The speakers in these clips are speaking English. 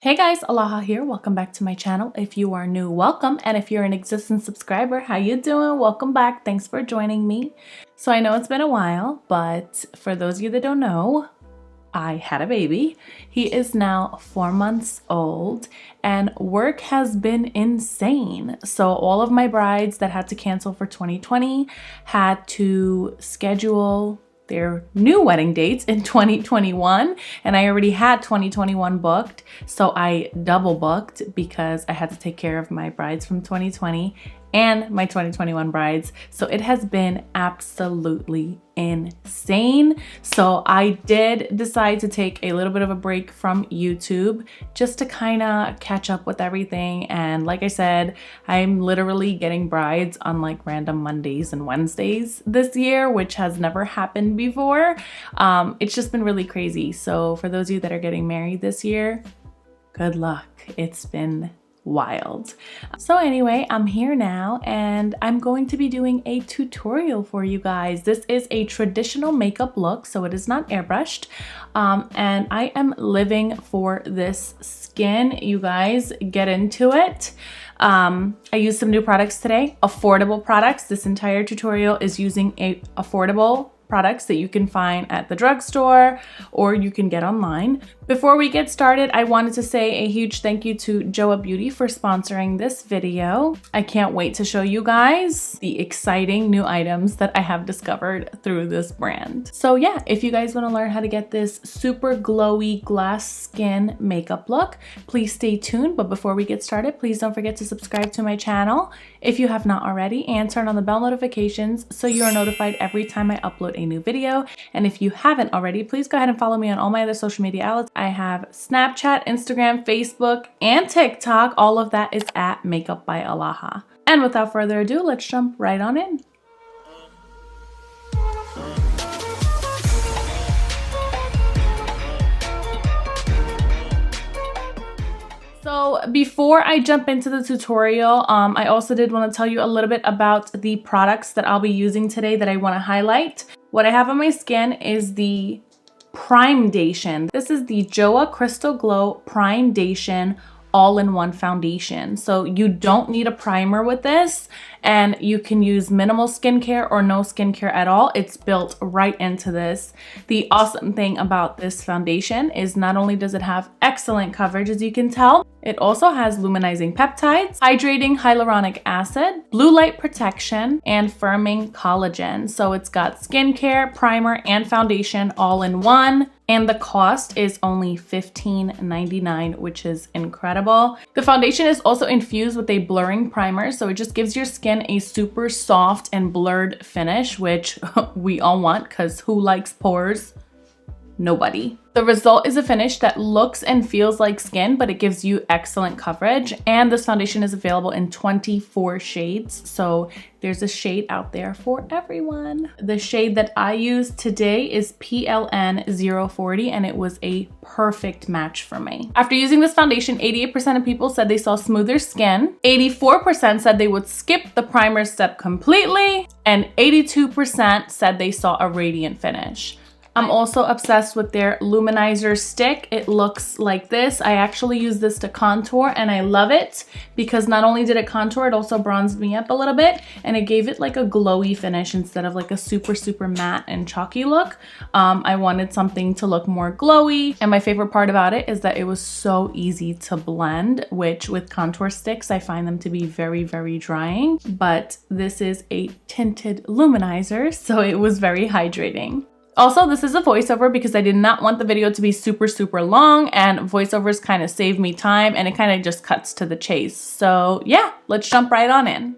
Hey guys, Alaha here. Welcome back to my channel. If you are new, welcome. And if you're an existing subscriber, how you doing? Welcome back. Thanks for joining me. So I know it's been a while, but for those of you that don't know, I had a baby. He is now 4 months old and work has been insane. So all of my brides that had to cancel for 2020 had to schedule their new wedding dates in 2021, and I already had 2021 booked, so I double booked because I had to take care of my brides from 2020 and my 2021 brides. So it has been absolutely insane. So I did decide to take a little bit of a break from YouTube just to kind of catch up with everything. And like I said, I'm literally getting brides on like random Mondays and Wednesdays this year, which has never happened before. It's just been really crazy. So for those of you that are getting married this year, good luck. It's been wild. So anyway, I'm here now and I'm going to be doing a tutorial for you guys. This is a traditional makeup look, so it is not airbrushed. And I am living for this skin. You guys, get into it. I used some new products today, affordable products. This entire tutorial is using affordable products that you can find at the drugstore or you can get online. Before we get started, I wanted to say a huge thank you to Joah Beauty for sponsoring this video. I can't wait to show you guys the exciting new items that I have discovered through this brand. So yeah, if you guys want to learn how to get this super glowy glass skin makeup look, please stay tuned. But before we get started, please don't forget to subscribe to my channel if you have not already, and turn on the bell notifications so you are notified every time I upload a new video. And if you haven't already, please go ahead and follow me on all my other social media outlets. I have Snapchat, Instagram, Facebook, and TikTok. All of that is at Makeup by Alaha. And without further ado, let's jump right on in. So before I jump into the tutorial, I also did want to tell you a little bit about the products that I'll be using today that I want to highlight. What I have on my skin is the Primedation. This is the Joah Crystal Glow Primedation all-in-one foundation. So you don't need a primer with this, and you can use minimal skincare or no skincare at all. It's built right into this. The awesome thing about this foundation is not only does it have excellent coverage, as you can tell, it also has luminizing peptides, hydrating hyaluronic acid, blue light protection, and firming collagen. So it's got skincare, primer, and foundation all in one. And the cost is only $15.99, which is incredible. The foundation is also infused with a blurring primer, so it just gives your skin a super soft and blurred finish, which we all want, because who likes pores? Nobody. The result is a finish that looks and feels like skin, but it gives you excellent coverage. And this foundation is available in 24 shades. So there's a shade out there for everyone. The shade that I used today is PLN 040, and it was a perfect match for me. After using this foundation, 88% of people said they saw smoother skin. 84% said they would skip the primer step completely. And 82% said they saw a radiant finish. I'm also obsessed with their luminizer stick. It looks like this. I actually use this to contour and I love it because not only did it contour, it also bronzed me up a little bit and it gave it like a glowy finish instead of like a super matte and chalky look. I wanted something to look more glowy, and my favorite part about it is that it was so easy to blend, which with contour sticks, I find them to be very drying, but this is a tinted luminizer, so it was very hydrating. Also, this is a voiceover because I did not want the video to be super long, and voiceovers kind of save me time and it kind of just cuts to the chase. So yeah, let's jump right on in.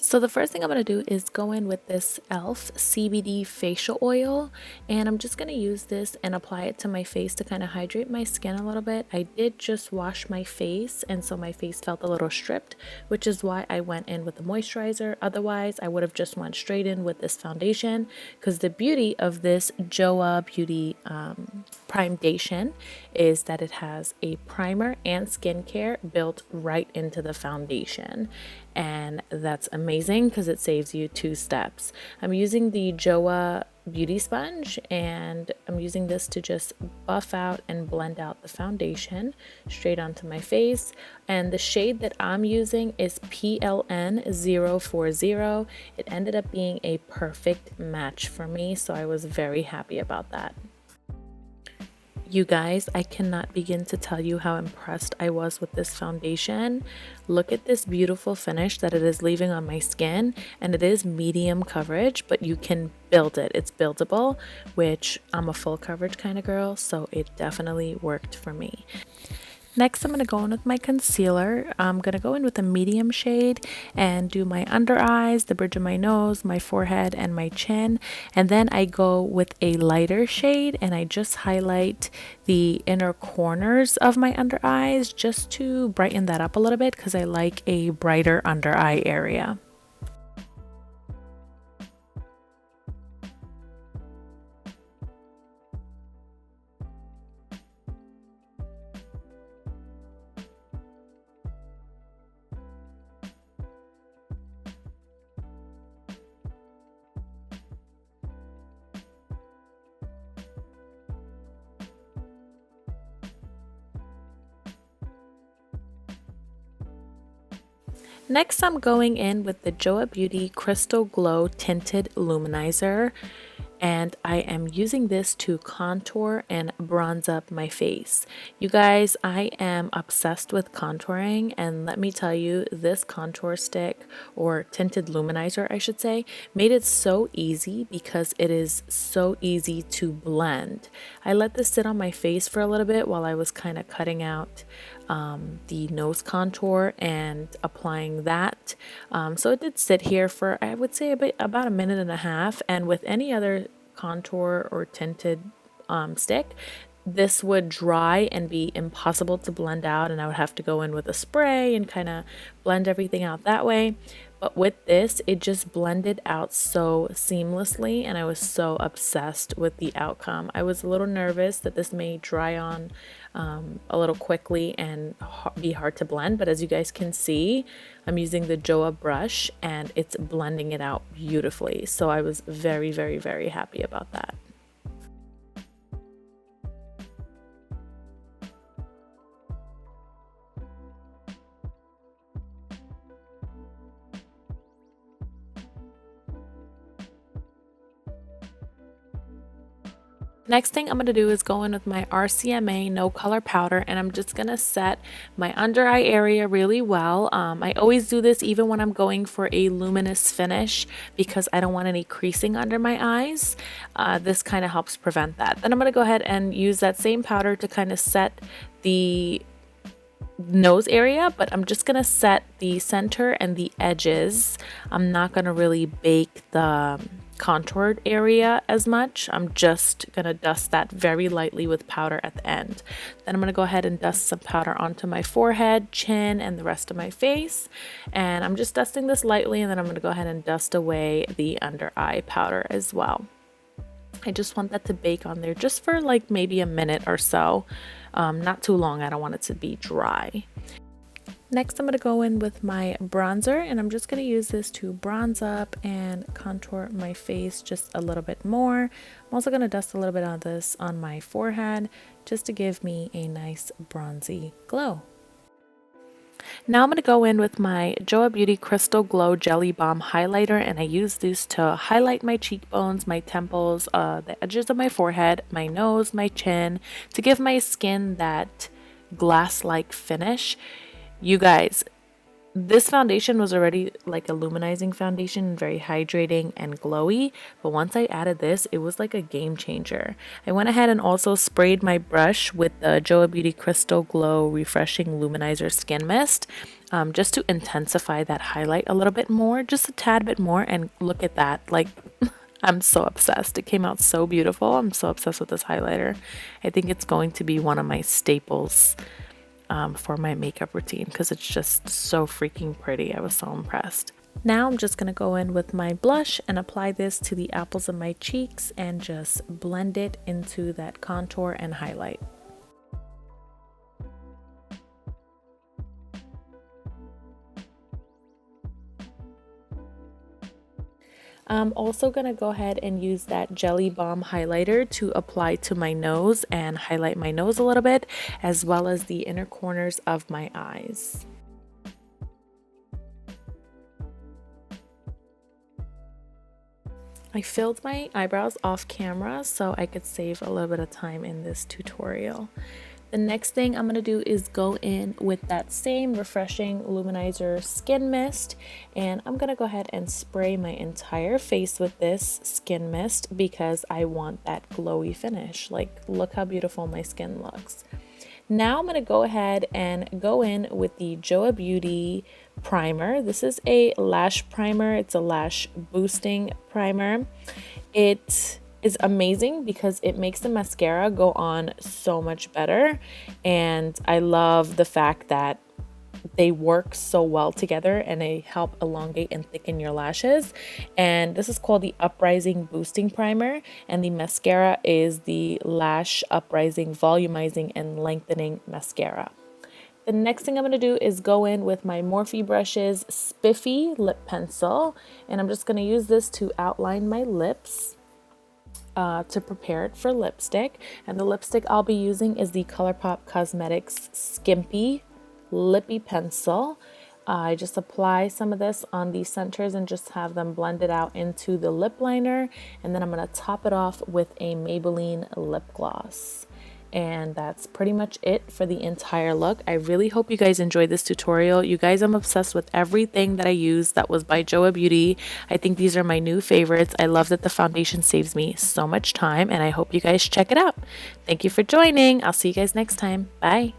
So the first thing I'm going to do is go in with this e.l.f. CBD facial oil, and I'm just going to use this and apply it to my face to kind of hydrate my skin a little bit. I did just wash my face, and so my face felt a little stripped, which is why I went in with the moisturizer. Otherwise, I would have just went straight in with this foundation, because the beauty of this Joah Beauty Primedation is that it has a primer and skincare built right into the foundation. And that's amazing because it saves you 2 steps. I'm using the Joah beauty sponge, and I'm using this to just buff out and blend out the foundation straight onto my face. And the shade that I'm using is PLN040. It ended up being a perfect match for me, so I was very happy about that. You guys, I cannot begin to tell you how impressed I was with this foundation. Look at this beautiful finish that it is leaving on my skin, and it is medium coverage, but you can build it. It's buildable, which I'm a full coverage kind of girl, so it definitely worked for me. Next, I'm going to go in with my concealer. I'm going to go in with a medium shade and do my under eyes, the bridge of my nose, my forehead, and my chin. And then I go with a lighter shade and I just highlight the inner corners of my under eyes just to brighten that up a little bit because I like a brighter under eye area. Next, I'm going in with the Joah Beauty Crystal Glow Tinted Luminizer, and I am using this to contour and bronze up my face. You guys, I am obsessed with contouring, and let me tell you, this contour stick, or tinted luminizer I should say, made it so easy because it is so easy to blend. I let this sit on my face for a little bit while I was kind of cutting out the nose contour and applying that. So it did sit here for, I would say, about a minute and a half, and with any other contour or tinted stick, this would dry and be impossible to blend out, and I would have to go in with a spray and kind of blend everything out that way. But with this, it just blended out so seamlessly, and I was so obsessed with the outcome. I was a little nervous that this may dry on a little quickly and be hard to blend, but as you guys can see, I'm using the Joah brush and it's blending it out beautifully. So I was very, very, very happy about that. Next thing I'm going to do is go in with my RCMA No Color Powder, and I'm just going to set my under eye area really well. I always do this even when I'm going for a luminous finish because I don't want any creasing under my eyes. This kind of helps prevent that. Then I'm going to go ahead and use that same powder to kind of set the nose area, but I'm just gonna set the center and the edges. I'm not gonna really bake the contoured area as much. I'm just gonna dust that very lightly with powder at the end. Then I'm gonna go ahead and dust some powder onto my forehead, chin, and the rest of my face. And I'm just dusting this lightly, and then I'm gonna go ahead and dust away the under eye powder as well. I just want that to bake on there just for like maybe a minute or so. Not too long. I don't want it to be dry. Next, I'm going to go in with my bronzer, and I'm just going to use this to bronze up and contour my face just a little bit more. I'm also going to dust a little bit of this on my forehead just to give me a nice bronzy glow. Now I'm going to go in with my Joah Beauty Crystal Glow Jelly Balm Highlighter, and I use this to highlight my cheekbones, my temples, the edges of my forehead, my nose, my chin, to give my skin that glass-like finish. You guys, this foundation was already like a luminizing foundation, very hydrating and glowy, but once I added this, it was like a game changer. I went ahead and also sprayed my brush with the Joah Beauty Crystal Glow Refreshing Luminizer Skin Mist, just to intensify that highlight a little bit more, just a tad bit more, and look at that, like I'm so obsessed. It came out so beautiful. I'm so obsessed with this highlighter. I think it's going to be one of my staples for my makeup routine because it's just so freaking pretty. I was so impressed. Now I'm just going to go in with my blush and apply this to the apples of my cheeks and just blend it into that contour and highlight. I'm also going to go ahead and use that Jelly Balm highlighter to apply to my nose and highlight my nose a little bit, as well as the inner corners of my eyes. I filled my eyebrows off camera so I could save a little bit of time in this tutorial. The next thing I'm going to do is go in with that same refreshing luminizer skin mist, and I'm going to go ahead and spray my entire face with this skin mist because I want that glowy finish. Like, look how beautiful my skin looks. Now I'm going to go ahead and go in with the Joah Beauty primer. This is a lash primer. It's a lash boosting primer. It is amazing because it makes the mascara go on so much better, and I love the fact that they work so well together and they help elongate and thicken your lashes. And this is called the Uprising Boosting Primer, and the mascara is the Lash Uprising Volumizing and Lengthening Mascara. The next thing I'm going to do is go in with my Morphe Brushes Spiffy Lip Pencil, and I'm just going to use this to outline my lips to prepare it for lipstick. And the lipstick I'll be using is the ColourPop Cosmetics Skimpy Lippy Pencil. I just apply some of this on the centers and just have them blended out into the lip liner, and then I'm going to top it off with a Maybelline lip gloss. And that's pretty much it for the entire look. I really hope you guys enjoyed this tutorial. You guys, I'm obsessed with everything that I use that was by Joah Beauty. I think these are my new favorites. I love that the foundation saves me so much time, and I hope you guys check it out. Thank you for joining. I'll see you guys next time. Bye.